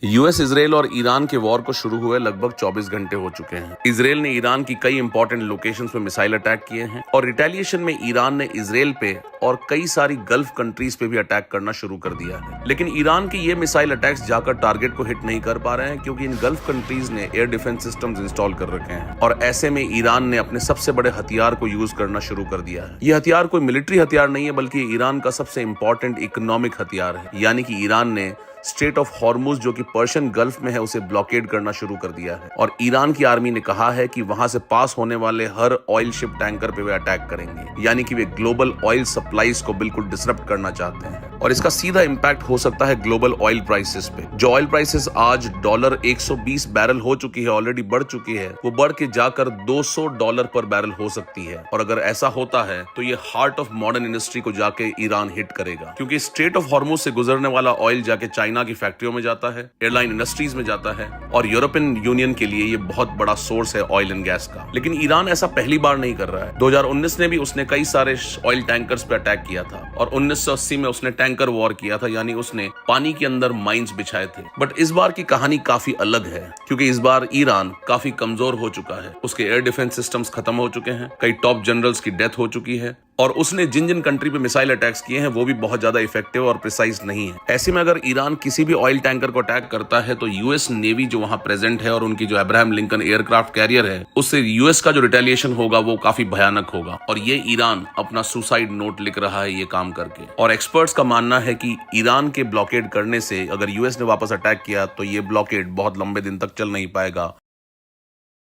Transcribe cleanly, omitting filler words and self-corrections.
US, Israel और Iran के war को शुरू हुए लगभग 24 घंटे हो चुके हैं। इजराइल ने ईरान की कई इंपॉर्टेंट लोकेशंस पे मिसाइल अटैक किए हैं और रिटेलिएशन में ईरान ने इजराइल पे और कई सारी गल्फ कंट्रीज पे भी अटैक करना शुरू कर दिया है। लेकिन ईरान के ये मिसाइल अटैक्स जाकर टारगेट को हिट नहीं कर पा रहे हैं क्योंकि इन गल्फ कंट्रीज ने एयर डिफेंस सिस्टम्स इंस्टॉल कर रखे हैं और ऐसे में ईरान ने अपने सबसे बड़े हथियार को यूज करना शुरू कर दिया है। ये हथियार कोई मिलिट्री हथियार नहीं है बल्कि ईरान का सबसे इंपॉर्टेंट इकोनॉमिक हथियार है, यानी कि ईरान ने स्ट्रेट ऑफ हॉर्मुज जो कि पर्शियन गल्फ में है उसे ब्लॉकेड करना शुरू कर दिया है और ईरान की आर्मी ने कहा है कि वहां से पास होने वाले हर ऑयल शिप टैंकर पे वे अटैक करेंगे, यानी कि वे ग्लोबल ऑयल सप्लाईज को बिल्कुल डिसरप्ट करना चाहते हैं और इसका सीधा इंपैक्ट हो सकता है ग्लोबल ऑयल प्राइसेस पे। जो ऑयल प्राइसेस आज डॉलर 120 बैरल हो चुकी है, ऑलरेडी बढ़ चुकी है, वो बढ़ के जाकर $200 पर बैरल हो सकती है और अगर ऐसा होता है तो ये हार्ट ऑफ मॉडर्न इंडस्ट्री को जाके ईरान हिट करेगा क्योंकि स्ट्रेट ऑफ हॉर्मुज से गुजरने वाला ऑयल जाके चाइना की फैक्ट्रियों में जाता है, एयरलाइन इंडस्ट्रीज में जाता है और यूरोपियन यूनियन के लिए ये बहुत बड़ा सोर्स है ऑयल एंड गैस का। लेकिन ईरान ऐसा पहली बार नहीं कर रहा है। 2019 में भी उसने कई सारे ऑयल टैंकर्स पे अटैक किया था और 1980 में उसने टैंकर वॉर किया था, यानी उसने पानी के अंदर माइंस बिछाए थे। बट इस बार की कहानी काफी अलग है क्योंकि इस बार ईरान काफी कमजोर हो चुका है। उसके एयर डिफेंस सिस्टम्स खत्म हो चुके हैं, कई टॉप जनरल्स की डेथ हो चुकी है और उसने जिन जिन कंट्री पे मिसाइल अटैक्स किए हैं वो भी बहुत ज्यादा इफेक्टिव और प्रिसाइज नहीं है। ऐसे में अगर ईरान किसी भी ऑयल टैंकर को अटैक करता है तो यूएस नेवी जो वहां प्रेजेंट है और उनकी जो अब्राहम लिंकन एयरक्राफ्ट कैरियर है उससे यूएस का जो रिटेलिएशन होगा वो काफी भयानक होगा और ये ईरान अपना सुसाइड नोट लिख रहा है ये काम करके। और एक्सपर्ट्स का मानना है कि ईरान के ब्लॉकेड करने से अगर यूएस ने वापस अटैक किया तो ये ब्लॉकेड बहुत लंबे दिन तक चल नहीं पाएगा